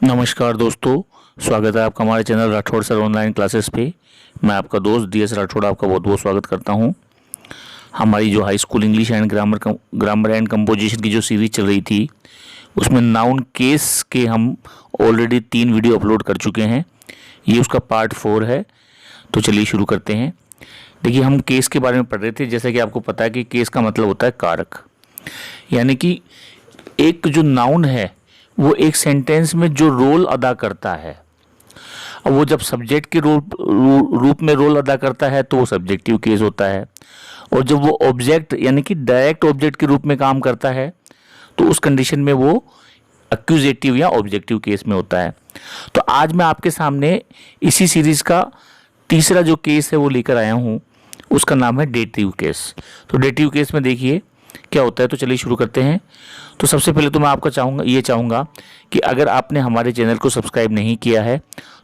नमस्कार दोस्तों, स्वागत है आपका हमारे channel Rathore sir online classes पे। मैं आपका दोस्त DS राठौड़ आपका बहुत बहुत स्वागत करता हूं। हमारी जो high school English and grammar and composition की जो सीरीज चल रही थी, उसमें नाउन केस के हम ऑलरेडी 3 वीडियो अपलोड कर चुके हैं। ये उसका पार्ट 4 है। तो चलिए शुरू करते हैं। देखिए, हम केस के बारे में पढ़ रहे थे। जैसा कि आपको पता है कि केस का मतलब होता है कारक, यानी कि एक जो नाउन है वो एक सेंटेंस में जो रोल अदा करता है। अब वो जब सब्जेक्ट के रूप में रोल अदा करता है तो वो सब्जेक्टिव केस होता है, और जब वो ऑब्जेक्ट यानी कि डायरेक्ट ऑब्जेक्ट के रूप में काम करता है तो उस कंडीशन में वो एक्यूजेटिव या ऑब्जेक्टिव केस में होता है। तो आज मैं आपके सामने इसी सीरीज का तीसरा जो केस है वो लेकर आया हूँ। उसका नाम है डेटिव केस। तो डेटिव केस में देखिए क्या होता है। तो चलिए शुरू करते हैं। तो सबसे पहले तो मैं आपका चाहूँगा कि अगर आपने हमारे चैनल को सब्सक्राइब नहीं किया है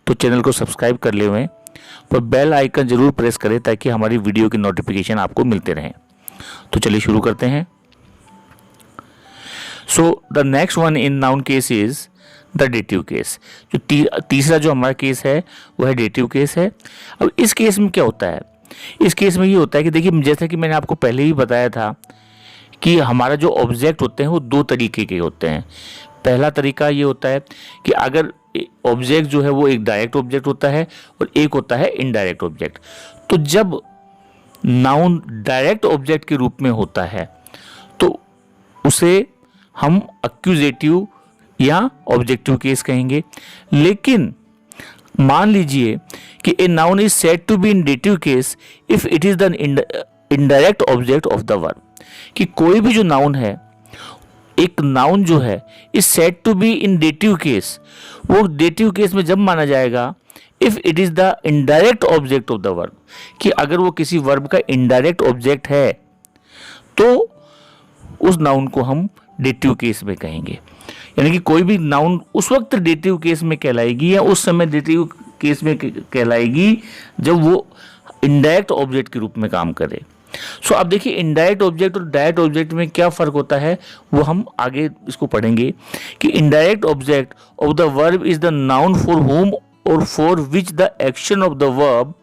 तो चैनल को सब्सक्राइब कर ले हुए, पर बेल आइकन जरूर प्रेस करें ताकि हमारी वीडियो की नोटिफिकेशन आपको मिलते रहें। तो चलिए शुरू करते हैं। So the next one in noun case is the dative case. जो तीसरा जो हमारा केस है वह है डेटिव केस है। अब इस केस में क्या होता है? इस केस में ये होता है कि देखिए, जैसा कि मैंने आपको पहले ही बताया था कि हमारा जो ऑब्जेक्ट होते हैं वो 2 तरीके के होते हैं। पहला तरीका ये होता है कि अगर ऑब्जेक्ट जो है वो एक डायरेक्ट ऑब्जेक्ट होता है और एक होता है इनडायरेक्ट ऑब्जेक्ट। तो जब नाउन डायरेक्ट ऑब्जेक्ट के रूप में होता है तो उसे हम एक्यूजेटिव या ऑब्जेक्टिव केस कहेंगे। लेकिन मान लीजिए कि a noun is said to be in dative case if it is the indirect object of the verb. कि कोई भी जो नाउन है, एक नाउन जो है is said to be in dative case, वो डेटिव केस में जब माना जाएगा if it is the indirect object of the verb. कि अगर वो किसी वर्ब का इनडायरेक्ट ऑब्जेक्ट है तो उस नाउन को हम डेटिव केस में कहेंगे। यानी कि कोई भी नाउन उस वक्त डेटिव केस में कहलाएगी या उस समय डेटिव केस में कहलाएगी जब वो इनडायरेक्ट ऑब्जेक्ट के रूप में काम करे। सो अब देखिए, इनडायरेक्ट ऑब्जेक्ट और डायरेक्ट ऑब्जेक्ट में क्या फर्क होता है वो हम आगे इसको पढ़ेंगे। कि indirect object of the verb is the noun for whom और for which the action of the verb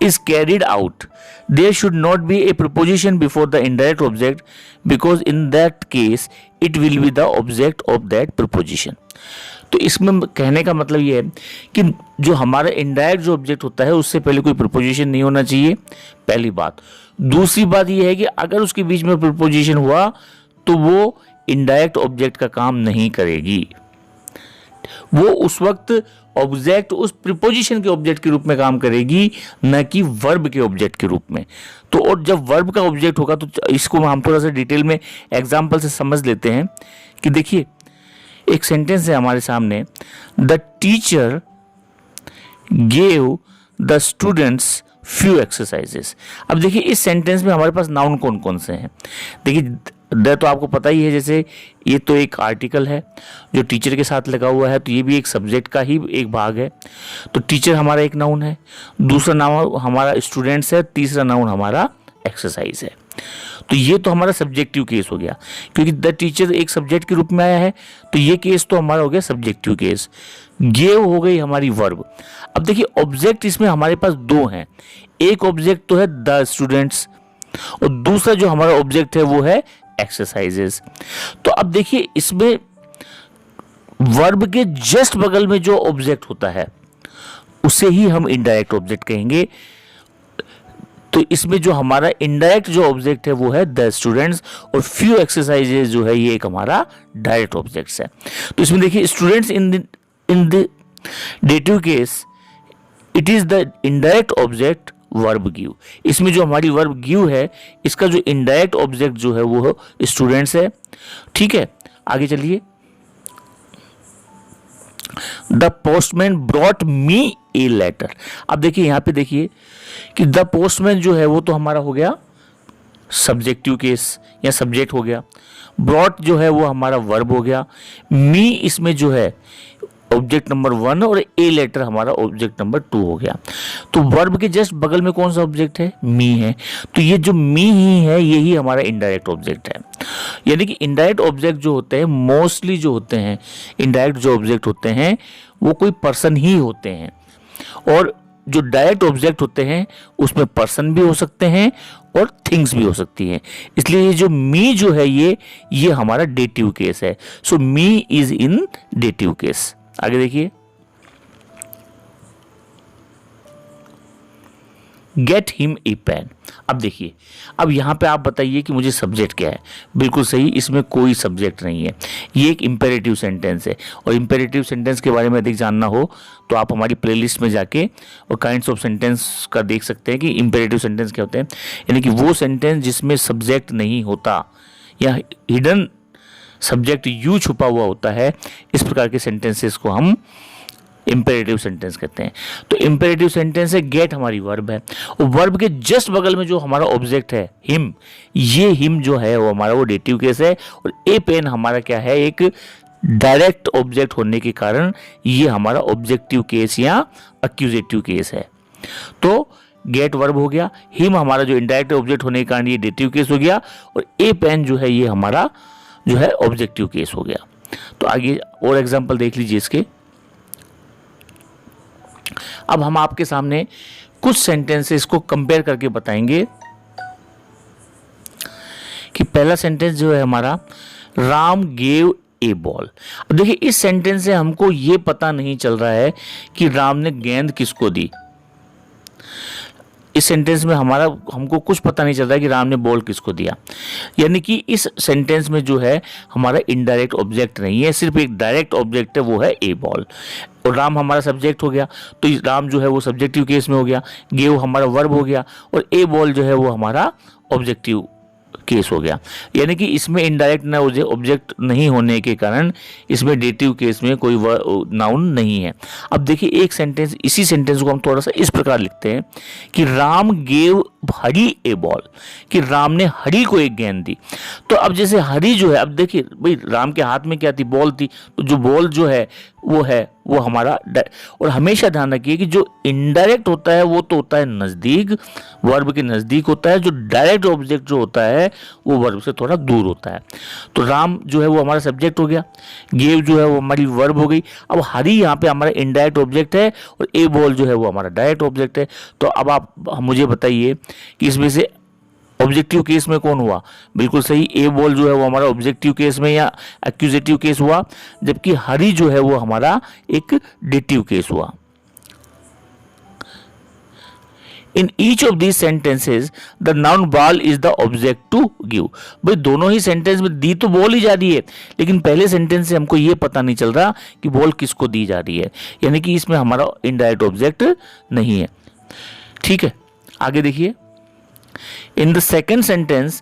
is carried out. There should not be a preposition before the indirect object because in that case it will be the object of that preposition. तो इसमें कहने का मतलब ये है कि जो हमारा इनडायरेक्ट जो ऑब्जेक्ट होता है उससे पहले कोई प्रीपोजिशन नहीं होना चाहिए, पहली बात। दूसरी बात ये है कि अगर उसके बीच में प्रीपोजिशन हुआ तो वो इनडायरेक्ट ऑब्जेक्ट का काम नहीं करेगी। वो उस वक्त ऑब्जेक्ट उस प्रीपोजिशन के ऑब्जेक्ट के रूप में काम करेगी, न कि वर्ब के ऑब्जेक्ट के रूप में। तो और जब वर्ब का ऑब्जेक्ट होगा तो इसको हम थोड़ा सा डिटेल में एग्जांपल से समझ लेते हैं। कि देखिए, एक सेंटेंस है हमारे सामने, the teacher gave the students few exercises. अब देखिए, इस सेंटेंस में हमारे पास नाउन कौन कौन से हैं। देखिए, द तो आपको पता ही है, जैसे ये तो एक आर्टिकल है जो टीचर के साथ लगा हुआ है, तो ये भी एक सब्जेक्ट का ही एक भाग है। तो टीचर हमारा एक नाउन है, दूसरा नाउन हमारा स्टूडेंट्स है, तीसरा नाउन हमारा एक्सरसाइज है। तो ये तो हमारा सब्जेक्टिव केस हो गया, क्योंकि द टीचर एक सब्जेक्ट के रूप में आया है, तो ये केस तो हमारा हो गया सब्जेक्टिव केस। गेव हो गई हमारी वर्ब। अब देखिए, ऑब्जेक्ट इसमें हमारे पास 2 हैं। एक ऑब्जेक्ट तो है द स्टूडेंट्स और दूसरा जो हमारा ऑब्जेक्ट है वो है एक्सरसाइजेस। तो अब देखिए, इसमें वर्ब के जस्ट बगल में जो ऑब्जेक्ट होता है उसे ही हम इनडायरेक्ट ऑब्जेक्ट कहेंगे। तो इसमें जो हमारा इनडायरेक्ट जो ऑब्जेक्ट है वो है द स्टूडेंट्स, और फ्यू एक्सरसाइजेस जो है ये एक हमारा डायरेक्ट ऑब्जेक्ट्स है। तो इसमें देखिए, students in the dative case it is the indirect object verb give. इसमें जो हमारी वर्ब गिव है इसका जो इनडायरेक्ट ऑब्जेक्ट जो है वो स्टूडेंट्स है। ठीक है, आगे चलिए। The postman brought me a letter. अब देखिए, यहां पे देखिए कि द पोस्टमैन जो है वो तो हमारा हो गया सब्जेक्टिव केस या सब्जेक्ट हो गया। ब्रॉट जो है वो हमारा वर्ब हो गया। मी इसमें जो है ऑब्जेक्ट नंबर 1 और ए लेटर हमारा ऑब्जेक्ट नंबर 2 हो गया। तो वर्ब के जस्ट बगल में कौन सा ऑब्जेक्ट है? मी है। तो ये जो मी ही है यही हमारा इनडायरेक्ट ऑब्जेक्ट है। यानी कि इनडायरेक्ट ऑब्जेक्ट जो होते हैं मोस्टली जो होते हैं, इनडायरेक्ट जो ऑब्जेक्ट होते हैं वो कोई पर्सन ही होते हैं, और जो डायरेक्ट ऑब्जेक्ट होते हैं उसमें पर्सन भी हो सकते हैं और थिंग्स भी हो सकती हैं। इसलिए ये जो मी जो है ये हमारा डेटिव केस है। So me is in dative case. आगे देखिए, गेट हिम ए पेन। अब देखिए, अब यहाँ पे आप बताइए कि मुझे सब्जेक्ट क्या है। बिल्कुल सही, इसमें कोई सब्जेक्ट नहीं है, ये एक इम्पेरेटिव सेंटेंस है। और इम्पेरेटिव सेंटेंस के बारे में अधिक जानना हो तो आप हमारी प्लेलिस्ट में जाके और काइंड्स ऑफ सेंटेंस का देख सकते हैं कि इम्पेरेटिव सेंटेंस क्या होते हैं। यानी कि वो सेंटेंस जिसमें सब्जेक्ट नहीं होता या हिडन सब्जेक्ट यू छुपा हुआ होता है, इस प्रकार के सेंटेंसेस को हम इंपेरेटिव सेंटेंस कहते हैं। तो इंपेरेटिव सेंटेंस है, गेट हमारी वर्ब है, और वर्ब के जस्ट बगल में जो हमारा ऑब्जेक्ट है हिम, ये हिम जो है वो हमारा वो डेटिव केस है, और ए पेन हमारा क्या है, एक डायरेक्ट ऑब्जेक्ट होने के कारण ये हमारा ऑब्जेक्टिव केस या एक्यूजेटिव केस है। तो गेट वर्ब हो गया, हिम हमारा जो इनडायरेक्ट ऑब्जेक्ट होने के कारण ये डेटिव केस हो गया, और ए पेन जो है ये हमारा जो है ऑब्जेक्टिव केस हो गया। तो आगे और एग्जांपल देख लीजिए इसके। अब हम आपके सामने कुछ सेंटेंसेस को कंपेयर करके बताएंगे कि पहला सेंटेंस जो है हमारा, राम गेव ए बॉल। अब देखिए, इस सेंटेंस से हमको ये पता नहीं चल रहा है कि राम ने गेंद किसको दी। इस सेंटेंस में हमको कुछ पता नहीं चल रहा है कि राम ने बॉल किसको दिया। यानी कि इस सेंटेंस में जो है हमारा इनडायरेक्ट ऑब्जेक्ट नहीं है, सिर्फ एक डायरेक्ट ऑब्जेक्ट है, वो है ए बॉल। और राम हमारा सब्जेक्ट हो गया, तो राम जो है वो सब्जेक्टिव केस में हो गया, गेव हमारा वर्ब हो गया, और ए बॉल जो है वो हमारा ऑब्जेक्टिव केस हो गया। यानी कि इसमें इनडायरेक्ट ना ऑब्जेक्ट नहीं होने के कारण इसमें डेटिव केस में कोई नाउन नहीं है। अब देखिए, एक सेंटेंस, इसी सेंटेंस को हम थोड़ा सा इस प्रकार लिखते हैं कि Ram gave Hari a ball, कि राम ने हरी को एक गेंद दी। तो अब जैसे हरी जो है, अब देखिए भाई, राम के हाथ में क्या थी, बॉल थी, तो जो बॉल जो है वो हमारा, और हमेशा ध्यान रखिए कि जो इनडायरेक्ट होता है वो तो होता है नज़दीक, वर्ब के नज़दीक होता है, जो डायरेक्ट ऑब्जेक्ट जो होता है वो वर्ब से थोड़ा दूर होता है। तो राम जो है वो हमारा सब्जेक्ट हो गया, गेव जो है वो हमारी वर्ब हो गई। अब हरी यहाँ पे हमारा इनडायरेक्ट ऑब्जेक्ट है, और ए बॉल जो है वो हमारा डायरेक्ट ऑब्जेक्ट है। तो अब आप मुझे बताइए कि इसमें से ऑब्जेक्टिव केस में कौन हुआ। बिल्कुल सही, ए बॉल जो है वो हमारा ऑब्जेक्टिव केस में या एक्यूजेटिव केस हुआ, जबकि हरी जो है वो हमारा एक डेटिव केस हुआ। In each of these sentences the noun ball is the object to give. भाई दोनों ही सेंटेंस में दी तो बॉल ही जा रही है, लेकिन पहले सेंटेंस से हमको ये पता नहीं चल रहा कि बॉल किसको दी जा रही है, यानी कि इसमें हमारा इनडायरेक्ट ऑब्जेक्ट नहीं है। ठीक है, आगे देखिए। In the second sentence,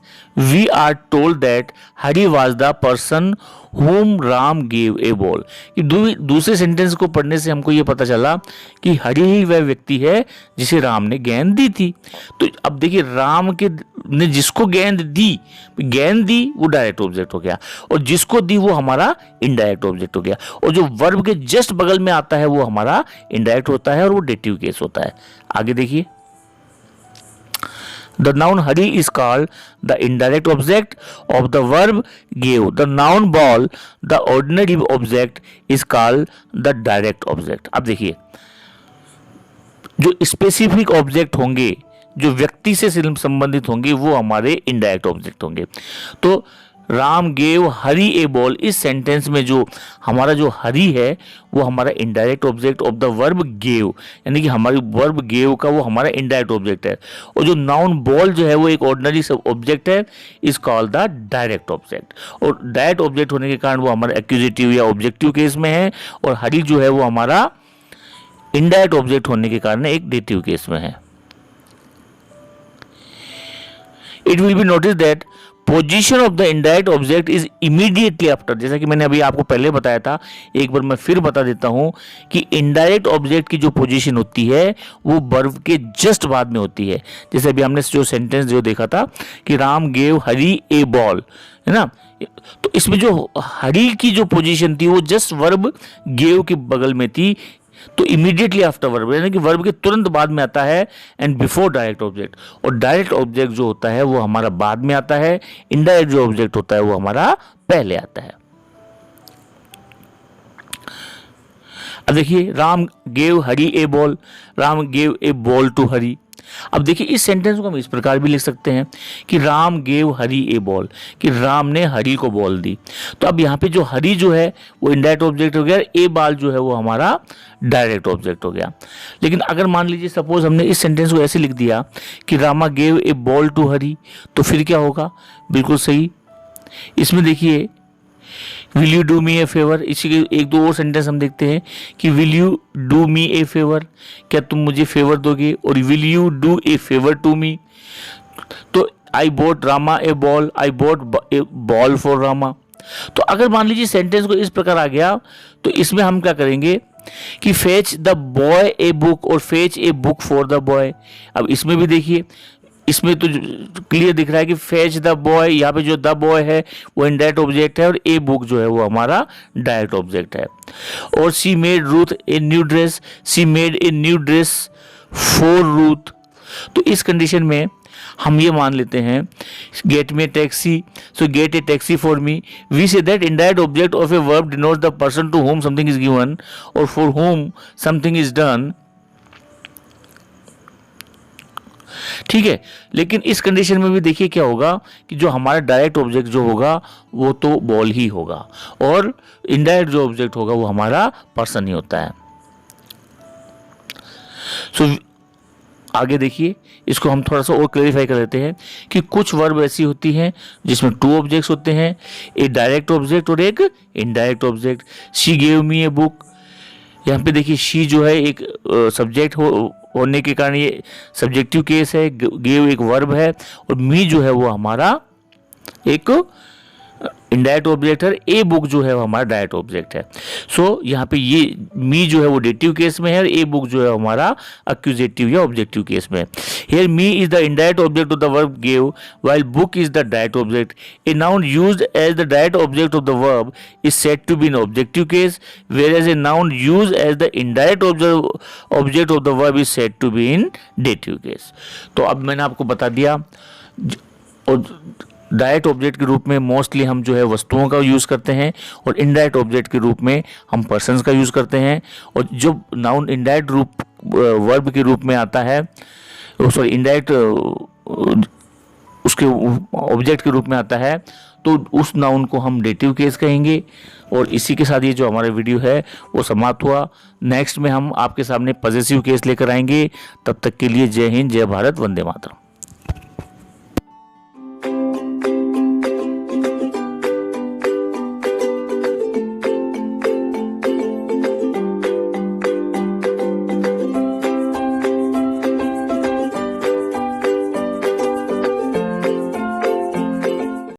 we are told that Hari was the person whom Ram gave a ball. कि दूसरे सेंटेंस को पढ़ने से हमको ये पता चला कि हरि ही वह व्यक्ति है जिसे राम ने गेंद दी थी। तो अब देखिए, राम के ने जिसको गेंद दी वो डायरेक्ट ऑब्जेक्ट हो गया, और जिसको दी वो हमारा इनडायरेक्ट ऑब्जेक्ट हो गया, और जो वर्ब के जस्ट बगल में आता है वो हमारा इनडायरेक्ट होता है और वो डेटिव केस होता है। आगे देखिए, the noun Hari is called the indirect object of the verb gave. The noun ball, the ordinary object, is called the direct object. अब देखिए, जो स्पेसिफिक ऑब्जेक्ट होंगे, जो व्यक्ति से संबंधित होंगे, वो हमारे इनडायरेक्ट ऑब्जेक्ट होंगे। तो Ram gave Hari a ball, इस सेंटेंस में जो हमारा जो हरी है वो हमारा indirect object of the verb gave, यानी कि हमारी वर्ब गेव का वो हमारा इनडायरेक्ट ऑब्जेक्ट है, और जो नाउन बॉल जो है वो एक ऑर्डिनरी ऑब्जेक्ट है, is called the direct object. और डायरेक्ट ऑब्जेक्ट होने के कारण वो हमारा एक्यूजेटिव या ऑब्जेक्टिव केस में है, और हरी जो है वो हमारा इनडायरेक्ट ऑब्जेक्ट होने के कारण एक डेटिव केस में है। It will be notice that position of the indirect object is immediately after. जैसा कि मैंने अभी आपको पहले बताया था, एक बार मैं फिर बता देता हूं कि इनडायरेक्ट ऑब्जेक्ट की जो पोजीशन होती है वो वर्ब के जस्ट बाद में होती है। जैसे अभी हमने जो सेंटेंस जो देखा था कि Ram gave Hari a ball, है ना, तो इसमें जो हरी की जो पोजीशन थी वो जस्ट वर्ब गेव के बगल में थी, तो इमीडिएटली आफ्टर वर्ब, यानी कि वर्ब के तुरंत बाद में आता है, एंड बिफोर डायरेक्ट ऑब्जेक्ट। और डायरेक्ट ऑब्जेक्ट जो होता है वो हमारा बाद में आता है, इनडायरेक्ट जो ऑब्जेक्ट होता है वो हमारा पहले आता है। अब देखिए, Ram gave Hari a ball, Ram gave a ball to Hari. अब देखिए, इस सेंटेंस को हम इस प्रकार भी लिख सकते हैं कि Ram gave Hari a ball, कि राम ने हरी को बॉल दी। तो अब यहाँ पे जो हरी जो है वो इनडायरेक्ट ऑब्जेक्ट हो गया, ए बॉल जो है वो हमारा डायरेक्ट ऑब्जेक्ट हो गया। लेकिन अगर मान लीजिए सपोज हमने इस सेंटेंस को ऐसे लिख दिया कि Rama gave a ball to Hari, तो फिर क्या होगा? बिल्कुल सही, इसमें देखिए will you do me a favour, इसी के एक दो और सेंटेंस हम देखते हैं कि will you do me a favour, क्या तुम मुझे फेवर दोगे, और will you do a favour to me. तो I bought Rama a ball, I bought a ball for Rama. तो अगर मान लीजिए सेंटेंस को इस प्रकार आ गया, तो इसमें हम क्या करेंगे कि fetch the boy a book और fetch a book for the boy. अब इसमें भी देखिए, इसमें तो क्लियर दिख रहा है कि फेच द बॉय, यहाँ पे जो द बॉय है वो इनडायरेक्ट ऑब्जेक्ट है और ए बुक जो है वो हमारा डायरेक्ट ऑब्जेक्ट है। और she made Ruth a new dress, she made a new dress for Ruth. तो इस कंडीशन में हम ये मान लेते हैं get me taxi, so get a taxi for me. We say that indirect object of a verb denotes the person to whom something is given और for whom something is done. ठीक है, लेकिन इस कंडीशन में भी देखिए क्या होगा कि जो हमारा डायरेक्ट ऑब्जेक्ट जो होगा वो तो बॉल ही होगा और इनडायरेक्ट जो ऑब्जेक्ट होगा वो हमारा पर्सन ही होता है। सो आगे देखिए, इसको हम थोड़ा सा और क्लेरिफाई कर लेते हैं कि कुछ वर्ब ऐसी होती हैं जिसमें टू ऑब्जेक्ट्स होते हैं, एक डायरेक्ट ऑब्जेक्ट और एक indirect object. She gave me a book, यहाँ पे देखिए शी जो है एक सब्जेक्ट होने के कारण ये सब्जेक्टिव केस है, गेव एक वर्ब है और मी जो है वो हमारा एक इनडायरेक्ट ऑब्जेक्ट है, ए बुक जो है वो हमारा डायरेक्ट ऑब्जेक्ट है। सो यहाँ पे ये मी जो है वो डेटिव केस में है और ए बुक जो है हमारा एक्यूजेटिव या ऑब्जेक्टिव केस में है। Here me is the indirect object of the verb gave while book is the direct object. A noun used as the direct object of the verb is said to be in objective case, whereas a noun used as the indirect object of the verb is said to be in dative case। तो अब मैंने आपको बता दिया, और direct object के रूप में मोस्टली हम जो है वस्तुओं का यूज़ करते हैं और इनडायरेक्ट ऑब्जेक्ट के रूप में हम पर्सन्स का यूज़ करते हैं। और जो नाउन इनडायरेक्ट रूप वर्ब के रूप में आता है, सॉरी इनडायरेक्ट उसके ऑब्जेक्ट के रूप में आता है, तो उस नाउन को हम डेटिव केस कहेंगे। और इसी के साथ ये जो हमारा वीडियो है वो समाप्त हुआ। नेक्स्ट में हम आपके सामने पॉजेसिव केस लेकर आएंगे। तब तक के लिए जय हिंद, जय भारत, वंदे मातरम।